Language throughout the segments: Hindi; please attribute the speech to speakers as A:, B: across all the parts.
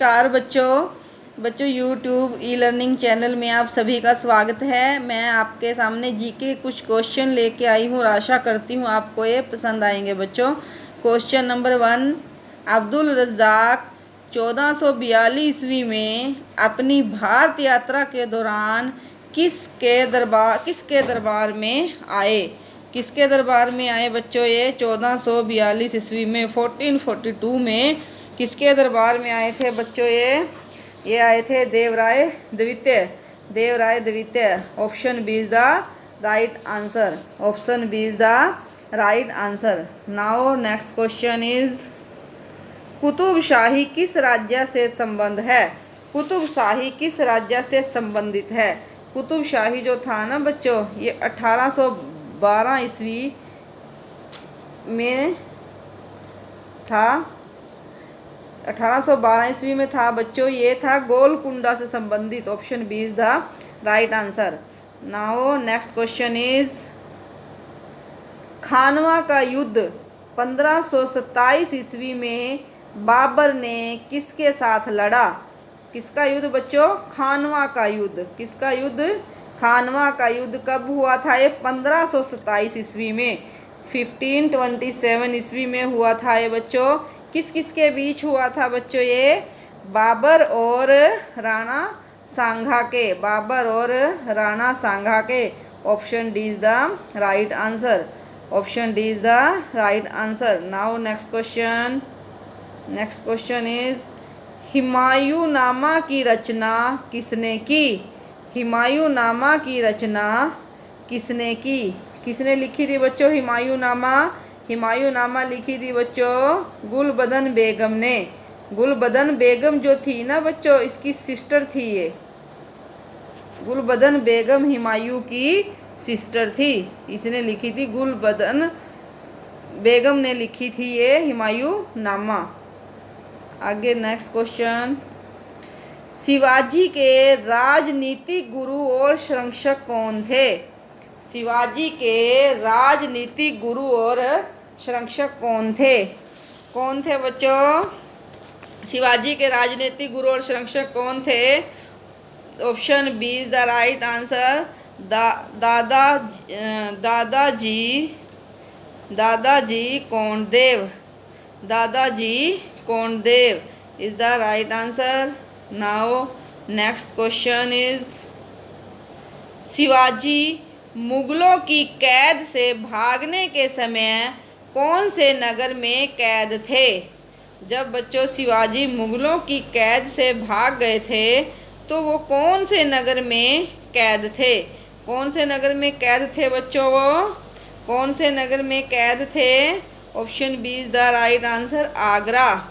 A: नमस्कार बच्चों यूट्यूब ई लर्निंग चैनल में आप सभी का स्वागत है। मैं आपके सामने जीके कुछ क्वेश्चन लेके आई हूँ और आशा करती हूँ आपको ये पसंद आएंगे बच्चों। क्वेश्चन नंबर 1, अब्दुल रज़ाक 1442 ईस्वी में अपनी भारत यात्रा के दौरान किसके दरबार में आए? किसके दरबार में आए बच्चों? ये 1442 ईस्वी में 1442 में किसके दरबार में आए थे बच्चों? ये आए थे देवराय द्वितीय। Option B is the right answer. Option B is the right answer. Now next question is, Qutb Shahi किस राज्य से संबंध है? कुतुब शाही किस राज्य से संबंधित है? कुतुब शाही जो था ना बच्चों, ये 1812 ईस्वी में था। 1812 ईस्वी में था बच्चों। ये था गोलकुंडा से संबंधित। Option B is the right answer. Now next question is, Khanwa का युद्ध 1527 ईस्वी में बाबर ने किसके साथ लड़ा? किसका युद्ध बच्चों? खानवा का युद्ध। किसका युद्ध? खानवा का युद्ध कब हुआ था? ये 1527 ईस्वी में 1527 ईस्वी में हुआ था ये बच्चों। किस किस के बीच हुआ था बच्चों? ये बाबर और राणा सांगा के। बाबर और राणा सांगा के। Option D is the right answer. Option D is the right answer. Now next question. Next question is, Humayunnama की रचना किसने की? हुमायूंनामा की रचना किसने की? किसने लिखी थी बच्चों हुमायूंनामा? हुमायूंनामा लिखी थी बच्चों गुलबदन बेगम ने। गुलबदन बेगम जो थी ना बच्चों, इसकी सिस्टर थी ये। गुलबदन बेगम हुमायूं की सिस्टर थी। इसने लिखी थी, गुलबदन बेगम ने लिखी थी ये हुमायूंनामा। आगे नेक्स्ट क्वेश्चन, शिवाजी के राजनीतिक गुरु और संरक्षक कौन थे? शिवाजी के राजनीतिक गुरु और संरक्षक कौन थे? कौन थे बच्चों? शिवाजी के राजनीतिक गुरु और संरक्षक कौन थे? Option B is the right answer. Dadaji Konddev. Dadaji Konddev is the right answer. Now next question is, Shivaji मुगलों की कैद से भागने के समय कौन से नगर में कैद थे? जब बच्चों शिवाजी मुगलों की कैद से भाग गए थे तो वो कौन से नगर में कैद थे? कौन से नगर में कैद थे बच्चों? वो कौन से नगर में कैद थे? Option B is the right answer. Agra.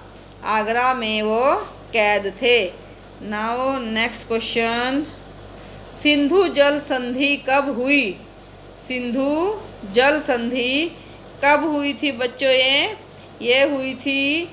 A: Agra में वो कैद थे। नाउ नेक्स्ट क्वेश्चन, सिंधु जल संधि कब हुई? सिंधु जल संधि कब हुई थी बच्चों? ये हुई थी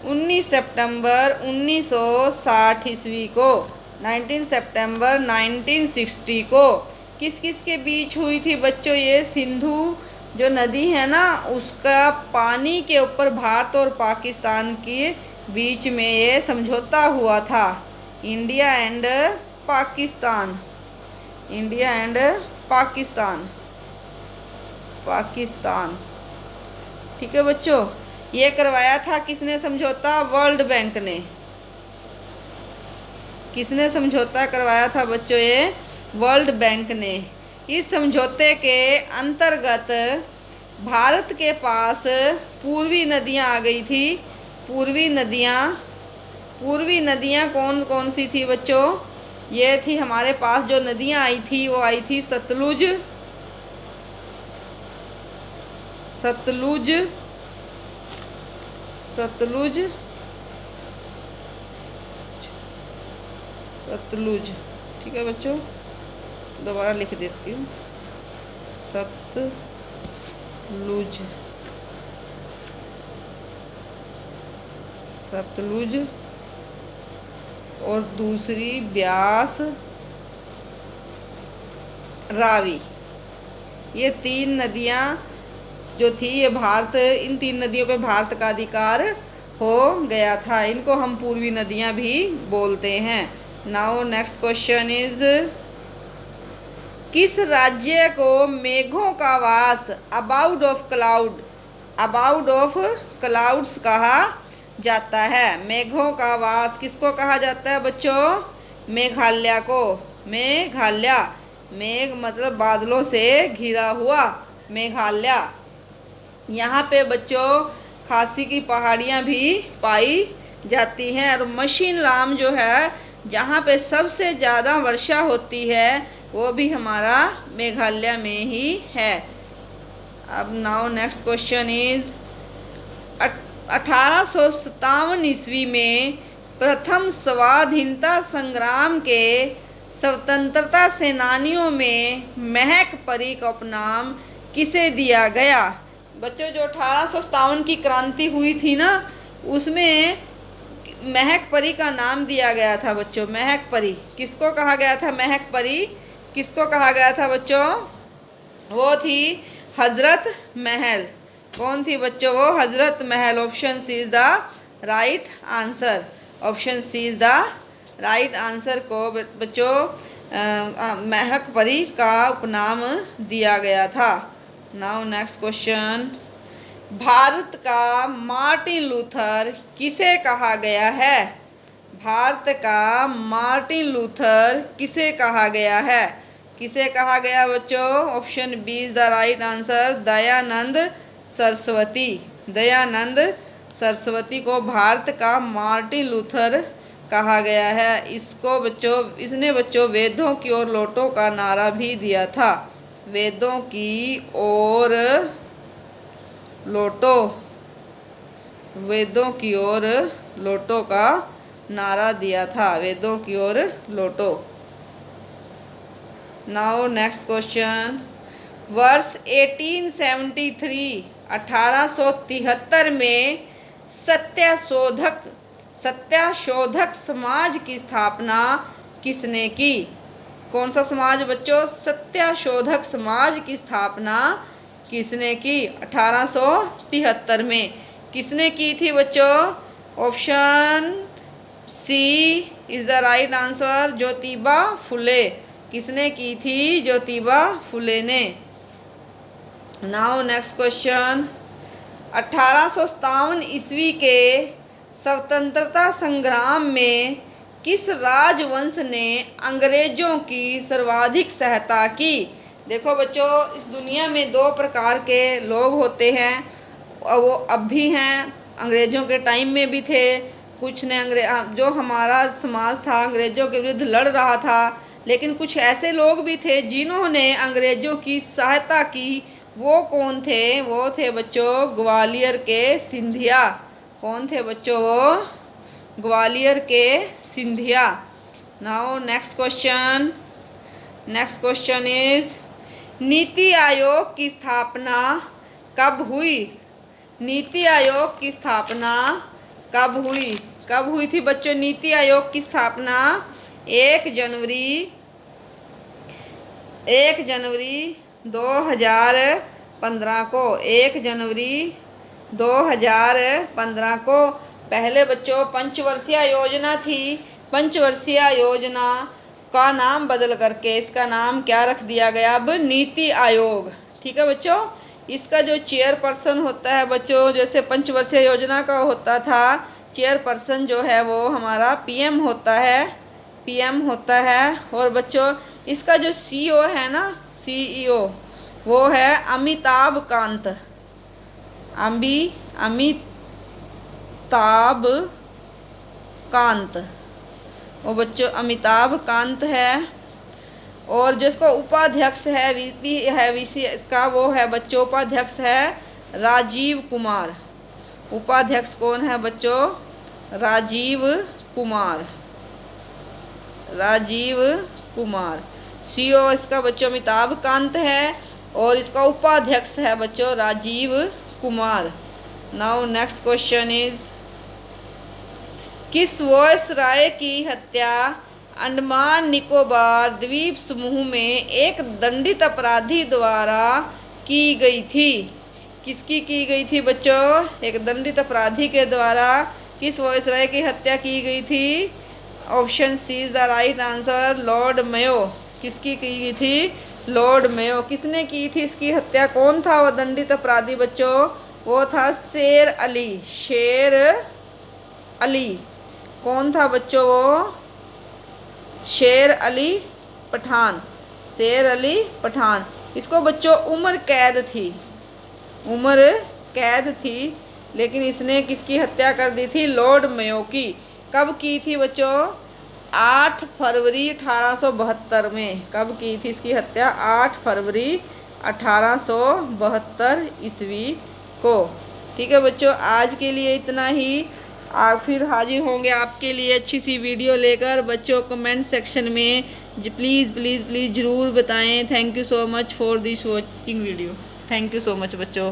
A: 19 सितंबर 1960 ईस्वी को। 19 सितंबर 1960 को। किस किस के बीच हुई थी बच्चों? ये सिंधु जो नदी है ना, उसका पानी के ऊपर भारत और पाकिस्तान के बीच में ये समझौता हुआ था। India and Pakistan. India and Pakistan. Pakistan. ठीक है बच्चों, ये करवाया था किसने समझौता? वर्ल्ड बैंक ने। किसने समझौता करवाया था बच्चों? ये वर्ल्ड बैंक ने। इस समझौते के अंतर्गत भारत के पास पूर्वी नदियां आ गई थी। पूर्वी नदियां कौन कौन सी थी बच्चों? ये थी हमारे पास जो नदियां आई थी, वो आई थी सतलुज, सतलुज। ठीक है बच्चों, दोबारा लिख देती हूँ, सतलुज और दूसरी ब्यास, रावी। ये तीन नदियाँ जो थी, ये भारत, इन तीन नदियों पे भारत का अधिकार हो गया था। इनको हम पूर्वी नदियां भी बोलते हैं। नाउ नेक्स्ट क्वेश्चन इज, किस राज्य को मेघों का वास about of cloud, about of clouds कहा जाता है? मेघों का वास किसको कहा जाता है बच्चों? मेघालय को। मेघालय, मेघ मतलब बादलों से घिरा हुआ मेघालय। यहाँ पे बच्चों खासी की पहाड़ियाँ भी पाई जाती हैं। और मशीन राम जो है, जहाँ पे सबसे ज़्यादा वर्षा होती है, वो भी हमारा मेघालय में ही है। अब नाउ नेक्स्ट क्वेश्चन इज, 1857 ईस्वी में प्रथम स्वाधीनता संग्राम के स्वतंत्रता सेनानियों में महक परी का उपनाम किसे दिया गया? बच्चों जो 1857 की क्रांति हुई थी ना, उसमें महक परी का नाम दिया गया था बच्चों। महक परी किसको कहा गया था? महक परी किसको कहा गया था बच्चों? वो थी हजरत महल। कौन थी बच्चों? वो Hazrat Mahal. Option C is the right answer. Option C is the right answer को बच्चों महक परी का उपनाम दिया गया था। नाउ नेक्स्ट क्वेश्चन, भारत का मार्टिन लूथर किसे कहा गया है? भारत का मार्टिन लूथर किसे कहा गया है? किसे कहा गया बच्चों? Option B is the right answer, Dayanand Saraswati. Dayanand Saraswati को भारत का मार्टिन लूथर कहा गया है। इसको बच्चों, इसने बच्चों वेदों की ओर लौटो का नारा भी दिया था। वेदों की ओर लौटो, वेदों की ओर लौटो का नारा दिया था। वेदों की ओर लौटो। नाउ नेक्स्ट क्वेश्चन, वर्ष 1873 1873 में सत्याशोधक समाज की स्थापना किसने की? कौन सा समाज बच्चों? सत्याशोधक समाज की स्थापना किसने की? 1873 में किसने की थी बच्चों? Option C is the right answer, Jyotiba Phule. किसने की थी? ज्योतिबा फुले ने। नाउ नेक्स्ट क्वेश्चन, 1857 ईस्वी के स्वतंत्रता संग्राम में किस राजवंश ने अंग्रेजों की सर्वाधिक सहायता की? देखो बच्चों, इस दुनिया में दो प्रकार के लोग होते हैं, और वो अब भी हैं, अंग्रेजों के टाइम में भी थे। कुछ ने जो हमारा समाज था अंग्रेजों के विरुद्ध लड़ रहा था, लेकिन कुछ ऐसे लोग भी थे जिन्होंने अंग्रेजों की सहायता की। वो कौन थे? वो थे बच्चों ग्वालियर के सिंधिया। कौन थे बच्चों? वो ग्वालियर के Scindia. Now next question, next question is, NITI Aayog की स्थापना कब हुई? नीति आयोग की स्थापना कब हुई? कब हुई थी बच्चों नीति आयोग की स्थापना? 1 जनवरी 2015 को। 1 जनवरी 2015 को। पहले बच्चों पंचवर्षीय योजना थी। पंचवर्षीय योजना का नाम बदल करके इसका नाम क्या रख दिया गया अब? नीति आयोग। ठीक है बच्चों। इसका जो चेयरपर्सन होता है बच्चों, जैसे पंचवर्षीय योजना का होता था, चेयरपर्सन जो है वो हमारा पीएम होता है। पीएम होता है। और बच्चों इसका जो सीईओ है ना, सीईओ, वो है अमिताभ कांत। अमिताभ कांत, वो बच्चों अमिताभ कांत है। और जिसको उपाध्यक्ष है, वीपी है, वीसी इसका, वो है बच्चों उपाध्यक्ष है राजीव कुमार। उपाध्यक्ष कौन है बच्चों? राजीव कुमार। राजीव कुमार। सीईओ इसका बच्चों अमिताभ कांत है, और इसका उपाध्यक्ष है बच्चों Rajiv Kumar. Now next question is, किस वायसराय की हत्या अंडमान निकोबार द्वीप समूह में एक दंडित अपराधी द्वारा की गई थी? किसकी की गई थी बच्चों? एक दंडित अपराधी के द्वारा किस वायसराय की हत्या की गई थी? Option C is the right answer, Lord Mayo. किसकी की गई थी? Lord Mayo. किसने की थी इसकी हत्या? कौन था वो दंडित अपराधी बच्चों? वो था शेर अली। शेर अली। कौन था बच्चों वो? शेर अली पठान। शेर अली पठान। इसको बच्चों उम्र कैद थी, उम्र कैद थी, लेकिन इसने किसकी हत्या कर दी थी? लॉर्ड मेयो की। कब की थी बच्चों? 8 फरवरी 1872 में। कब की थी इसकी हत्या? 8 फरवरी 1872 ईस्वी को। ठीक है बच्चों, आज के लिए इतना ही। फिर हाजिर होंगे आपके लिए अच्छी सी वीडियो लेकर। बच्चों कमेंट सेक्शन में प्लीज़ प्लीज़ प्लीज़ ज़रूर बताएं। Thank you so much for this watching video. Thank you so much बच्चों।